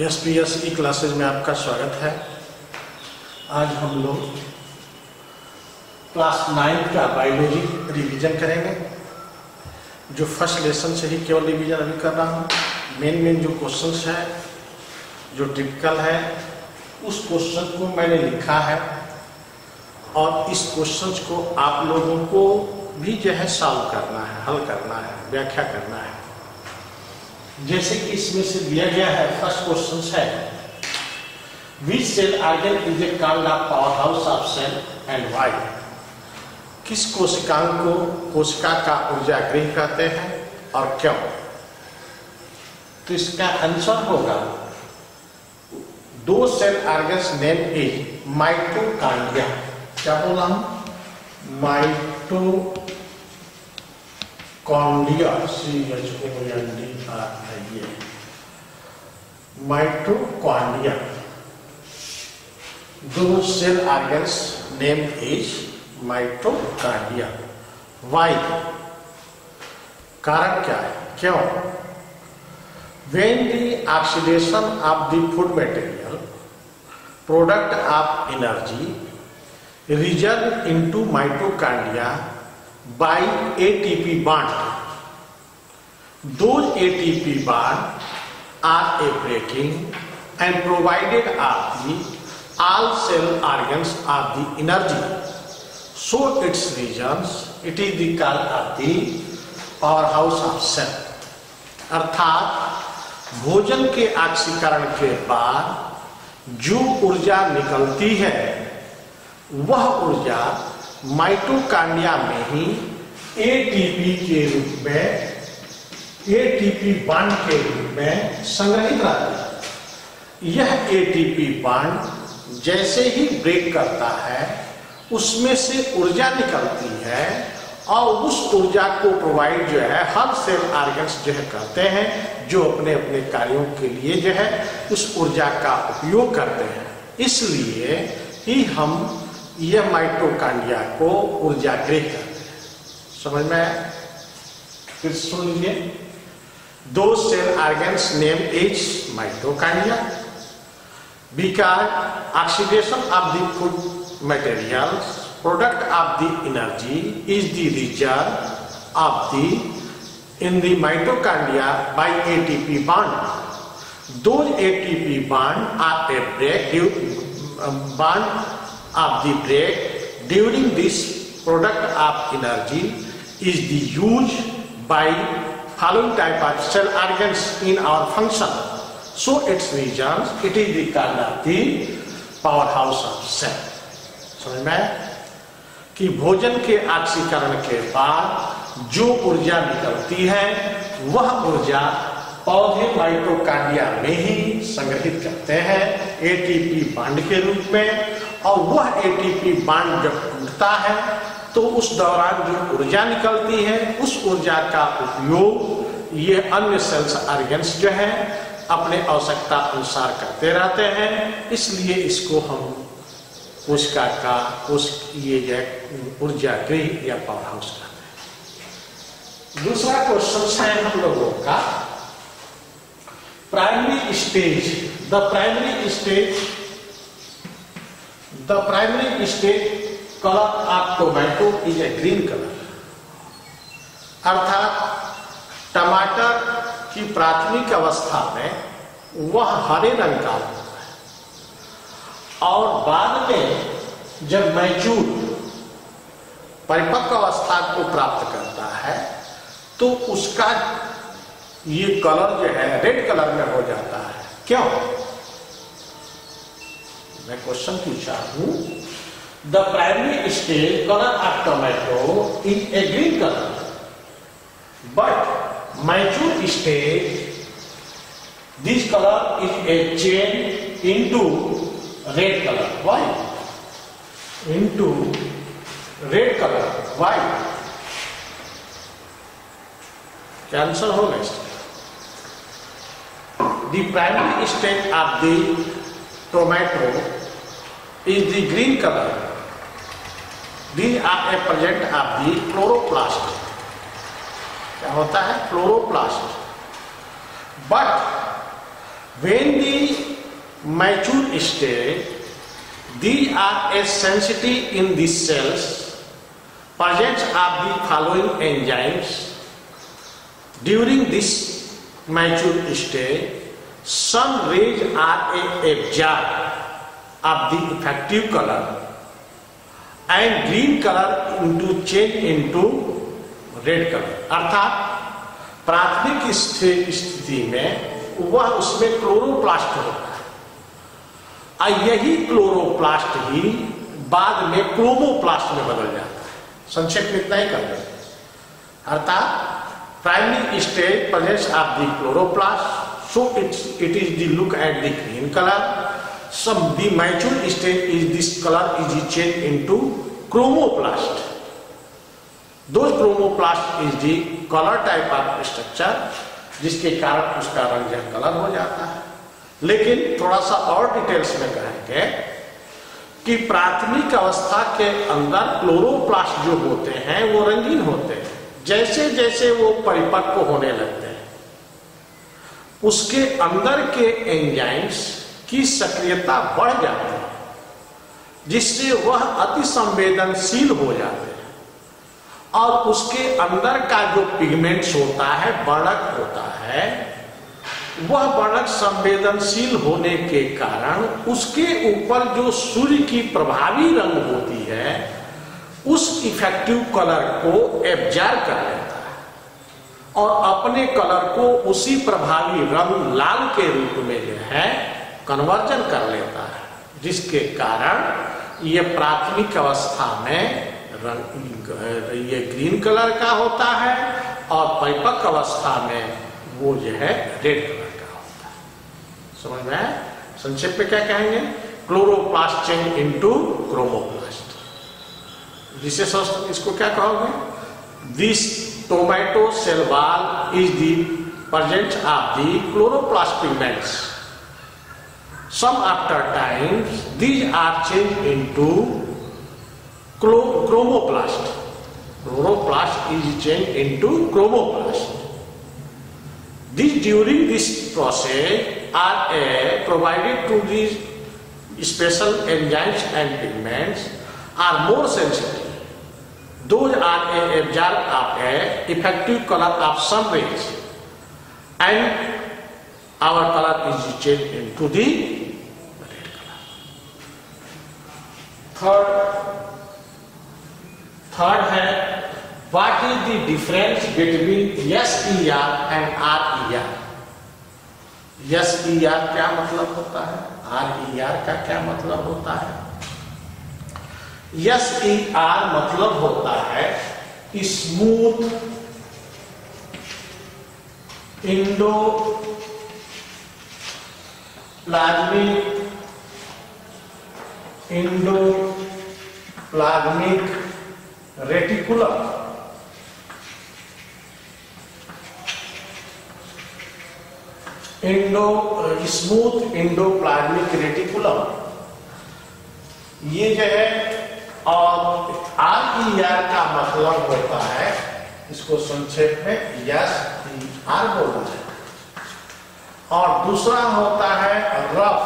SPSE classes में आपका स्वागत है। आज हम लोग क्लास 9 का बायोलॉजी रिवीजन करेंगे। जो फर्स्ट लेसन से ही केवल रिवीजन अभी कर रहा हूँ। मेन जो क्वेश्चंस है जो टिपिकल है उस क्वेश्चन को मैंने लिखा है और इस क्वेश्चंस को आप लोगों को भी जो है सॉल्व करना है, हल करना है, व्याख्या करना है। जैसे कि इसमें से दिया गया है, फर्स्ट क्वेश्चन है which cell organ is a called a power house of cell and why. किस कोशिकांग को कोशिका का ऊर्जा गृह कहते हैं और क्यों। तो इसका आंसर होगा दो cell organs name is mitochondria. क्या बोला हूं? Mitochondria, mitochondria. दो cell organs name is mitochondria. Why, कारण क्या है, क्यों। When the oxidation of the food material, product of energy, result into mitochondria by ATP bond, those ATP bond are a breaking and provided of the all cell organs of the energy. So its reasons, it is the call of the powerhouse of cell. अर्थात भोजन के ऑक्सीकरण के बाद जो ऊर्जा निकलती है वह ऊर्जा माइटोकॉन्ड्रिया में ही एटीपी के रूप में, एटीपी बांड के रूप में संग्रहित रहती है। यह एटीपी बांड जैसे ही ब्रेक करता है उसमें से ऊर्जा निकलती है और उस ऊर्जा को प्रोवाइड जो है हर सेल ऑर्गन्स जो है करते हैं, जो अपने अपने कार्यों के लिए जो है उस ऊर्जा का उपयोग करते हैं। इसलिए ही हम यह माइटोकॉन्ड्रिया को ऊर्जा गृह करते हैं। समझ में? फिर सुन लीजिए। दो cell organs name is mitochondria because oxidation of the food materials product of the energy is the result of the in the mitochondria by ATP bond. Those ATP bond are a break bond of the break during this product of energy is the used by following type of cell organs in our function. So its reasons it is the called of the powerhouse of cell. समझ में? कि भोजन के ऑक्सीकरण के बाद जो ऊर्जा निकलती है वह ऊर्जा पौधे माइटोकॉन्ड्रिया में ही संग्रहित करते हैं एटीपी बांड के रूप में। और वह एटीपी बांड जब टूटता है तो उस दौरान जो ऊर्जा निकलती है उस ऊर्जा का उपयोग ये अन्य सेल्स ऑर्गन्स जो है अपने आवश्यकता अनुसार करते रहते हैं। इसलिए इसको हम कोशिका का ये ऊर्जा गृह या पावर हाउस कहते हैं। दूसरा क्वेश्चन है हम लोगों का primary stage. The primary stage colour of tomato is a green colour. अर्थात टमाटर की प्राथमिक अवस्था में वह हरे रंग का और बाद में जब मैच्योर परिपक्व अवस्था को प्राप्त करता है तो उसका ये कलर जो है रेड कलर में हो जाता है। क्यों? मैं क्वेश्चन पूछा हूं। The primary stage colour of tomato is a green colour but mature stage this colour is a change into red color. Why? Into red color. Why? क्या आंसर होगा इसका? The primary stage of the tomato is the green color. These are a present of the chloroplast. क्या होता है? Chloroplast. But When the mature state, these are as sensitive in these cells, presence of the following enzymes. During this mature state, some rays are absorbed of the effective color and green color into change into red colour. अर्थात प्राथमिक स्थिति में वह उसमें chloroplast होता है और यही क्लोरोप्लास्ट ही बाद में क्रोमोप्लास्ट में बदल जाता है। संक्षेप में इतना ही कर दें। अर्थात primary stage presence of the chloroplast, so it is the look at the green colour. some the mature stage is this color is changed into chromoplast. Those chromoplast is the color type of structure जिसके कारण उसका रंग या colour हो जाता है। लेकिन थोड़ा सा और डिटेल्स में कहेंगे कि प्राथमिक अवस्था के अंदर क्लोरोप्लास्ट जो होते हैं वो रंगीन होते हैं। जैसे जैसे वो परिपक्व होने लगते हैं उसके अंदर के एंजाइम्स की सक्रियता बढ़ जाती है जिससे वह अति संवेदनशील हो जाते हैं और उसके अंदर का जो पिगमेंट्स होता है, वर्णक होता है, वह वर्णक संवेदनशील होने के कारण उसके ऊपर जो सूर्य की प्रभावी रंग होती है उस इफेक्टिव कलर को एब्जॉर्ब कर लेता है और अपने कलर को उसी प्रभावी रंग लाल के रूप में जो है कन्वर्जन कर लेता है, जिसके कारण ये प्राथमिक अवस्था में ये ग्रीन कलर का होता है और परिपक्व अवस्था में वो जो है रेड कलर का होता है। समझ में आया? संक्षेप में क्या कहेंगे? Chloroplast change into chromoplast. जिसे इसको क्या कहोगे? This tomato cell wall is the presence of the chloroplast pigments. Some after times these are changed into chromoplast. Chloroplast is changed into chromoplast. These during this process are provided to these special enzymes and pigments are more sensitive. Those are absorbed of effective color of some rays and our color is changed into the red color. Third है what is the difference between SER and RER? SER क्या मतलब होता है? RER का क्या मतलब होता है? SER मतलब होता है smooth endoplasmic reticulum. Smooth endoplasmic reticulum ये जो है। और RER का मतलब होता है, इसको संक्षेप में SER बोलना है। और दूसरा होता है rough,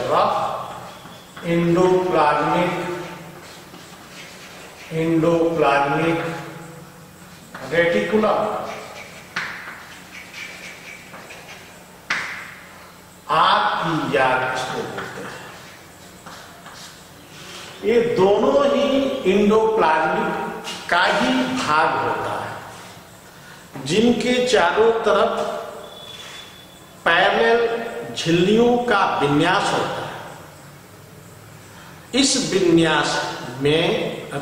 rough endoplasmic reticulum. RER इसको बोलते हैं। ये दोनों ही इंडोप्लाज्मिक का ही भाग होता है जिनके चारों तरफ पैरेलल झिल्लियों का विन्यास होता है। इस विन्यास में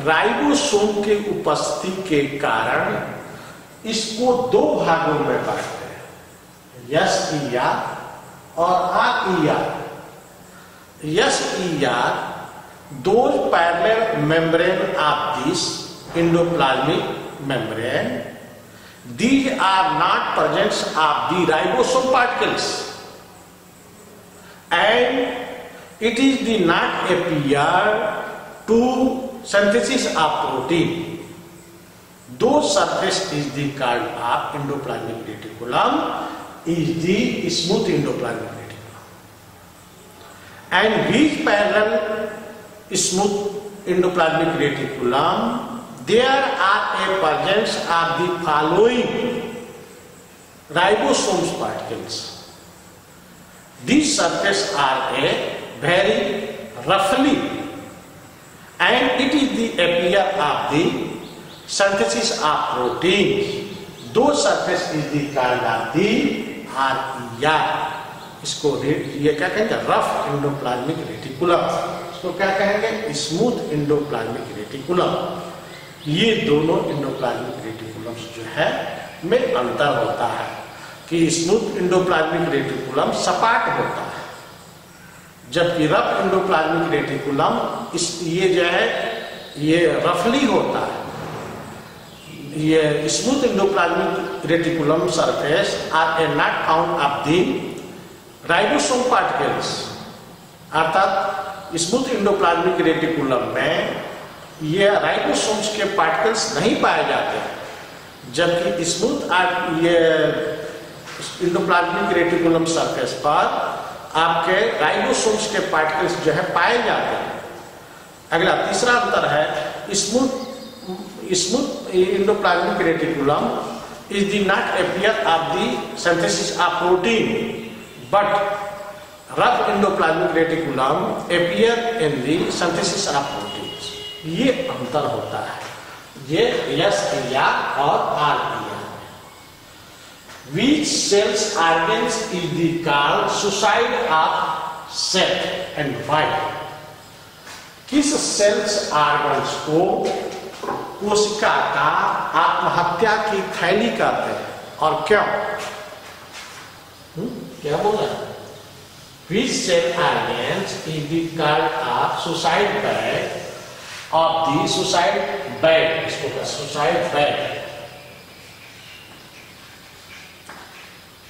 राइबोसोम के उपस्थिति के कारण इसको दो भागों में बांटते हैं, SER और RER। SER those parallel membrane of this endoplasmic membrane, these are not presence of the ribosome particles and it is the not appear to synthesis of protein. Those surface is the called of endoplasmic reticulum is the smooth endoplasmic reticulum. And which parallel smooth endoplasmic reticulum, there are a presence of the following ribosomes particles. These surfaces are a very roughly, and it is the appear of the synthesis of proteins. Those surface is the called of the RER. इसको ये क्या कहेंगे, rough endoplasmic reticulum, इसको क्या कहेंगे, smooth endoplasmic reticulum. ये दोनों endoplasmic reticulums जो है में अंतर होता है कि स्मूथ एंडोप्लाज्मिक रेटिकुलम सपाट होता है, जबकि रफ एंडोप्लाज्मिक रेटिकुलम ये जो है ये रफली होता है। ये smooth endoplasmic reticulum surface are a not found of the ribosome particles, अर्थात स्मूथ एंडोप्लाज्मिक रेटिकुलम में ये राइबोसोम्स के पार्टिकल्स नहीं पाए जाते, जबकि स्मूथ ये एंडोप्लाज्मिक रेटिकुलम सरफेस पर आपके राइबोसोम्स के पार्टिकल्स जो है पाए जाते हैं। अगला तीसरा अंतर है, smooth endoplasmic reticulum is the not appear of the synthesis of protein, but rough endoplasmic reticulum appear in the synthesis of proteins. ये अंतर होता है, ये SER और RER। Which cells organs is the called suicide of cell and why? किस sales organs को कोशिका का आत्महत्या की थैली कहते हैं और क्यों? क्या बोला? Which cell organs is the called of suicide bag of the suicide bag? इसको क्या suicide bag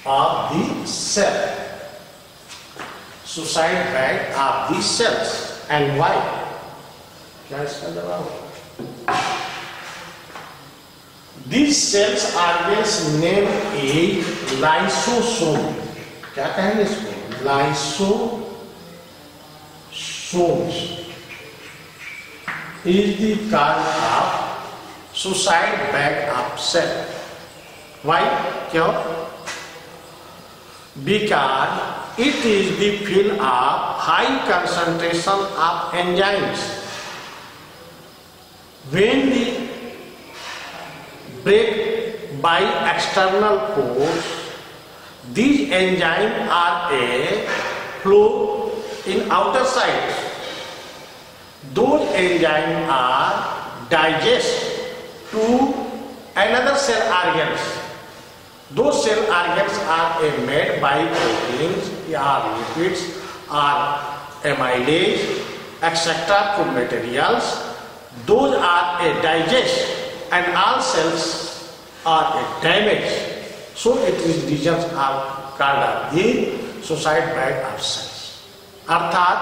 of the cell, suicide bag of the cells and why? क्या इसका जवाब? These cells organs name is lysosome. क्या कहेंगे इसको? Lysosomes is the cause of suicide bag of cell. Why? क्यों? Because it is the field of high concentration of enzymes. When the break by external force, these enzymes are a flow in outer side. Those enzymes are digest to another cell organs. Those cell organs are made by proteins or lipids or amylase, etc. food materials. Those are a digest and all cells are a damaged. So it is regions are called the suicide bag of cells. अर्थात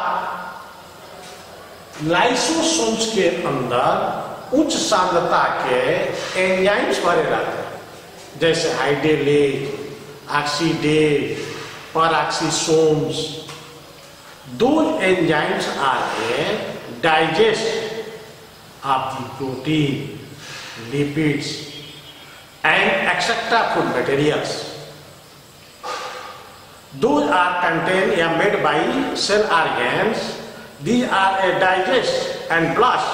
lysosomes के अंदर उच्च सांद्रता के enzymes भरे रहते हैं, जैसे हाइड्रेलेज, oxidase, परऑक्सीसोम्स। Those enzymes are a digest of the protein, lipids, and etc. food materials. Those are contained or made by cell organs. These are a digest and blast.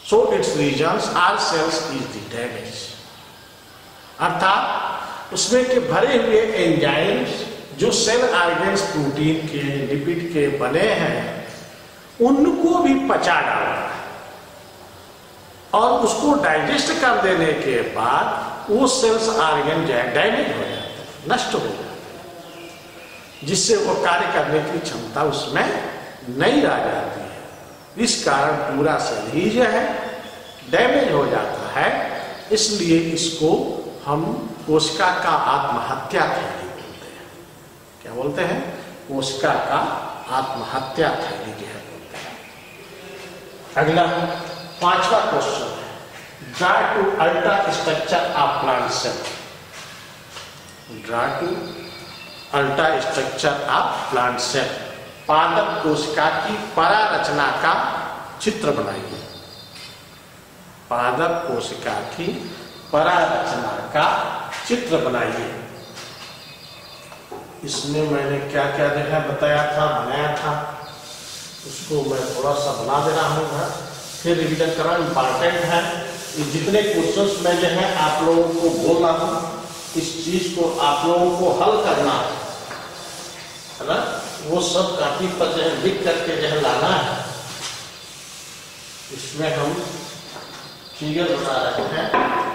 So its regions all cells is the damage. अर्थात उसमें के भरे हुए enzymes जो cell organs protein के, lipid के बने हैं, उनको भी पचा डालता है और उसको डाइजेस्ट कर देने के बाद वो सेल्स ऑर्गन जो है डैमेज हो जाते हैं, नष्ट हो जाते हैं, जिससे वो कार्य करने की क्षमता उसमें नहीं रह जाती है। इस कारण पूरा शरीर जो है डैमेज हो जाता है। इसलिए इसको हम कोशिका का आत्महत्या थैली बोलते हैं। क्या बोलते हैं? कोशिका का आत्महत्या थैली जो है बोलते हैं। अगला 5वां क्वेश्चन है, draw to ultra structure of plant cell. Draw to ultra structure of plant cell. पादप कोशिका की परारचना का चित्र बनाइए। पादप कोशिका की परारचना का चित्र बनाइए। इसमें मैंने क्या क्या जो है बताया था, बनाया था, उसको मैं थोड़ा सा बना दे रहा हूँ, फिर रिवीजन करना इम्पॉर्टेंट है। ये जितने क्वेश्चंस मैं जो है आप लोगों को बोल रहा हूँ, इस चीज को आप लोगों को हल करना है ना, वो सब कापी पर जो है लिख करके जो है लाना है। इसमें हम फिगर बना रहे हैं।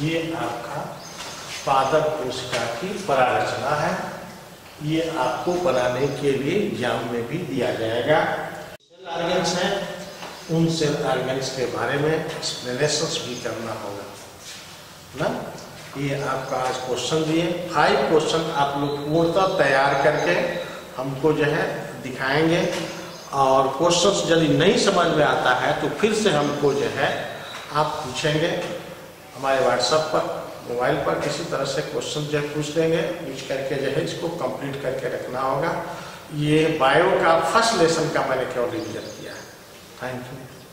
ये आपका पादप कोशिका की परारचना है। ये आपको बनाने के लिए एग्जाम में भी दिया जाएगा। सेल ऑर्गन्स हैं, उन सेल ऑर्गन्स के बारे में एक्सप्लेनेशंस भी करना होगा ना। ये आपका आज क्वेश्चन दिए, 5 क्वेश्चन आप लोग पूर्णतः तैयार करके हमको जो है दिखाएंगे। और क्वेश्चंस यदि नहीं समझ में आता है तो फिर से हमको जो है आप पूछेंगे हमारे व्हाट्सएप पर, मोबाइल पर किसी तरह से क्वेश्चन जो है पूछ देंगे, यूज करके जो है इसको कंप्लीट करके रखना होगा। ये बायो का फर्स्ट लेसन का मैंने केवल रिवीजन किया है। Thank you.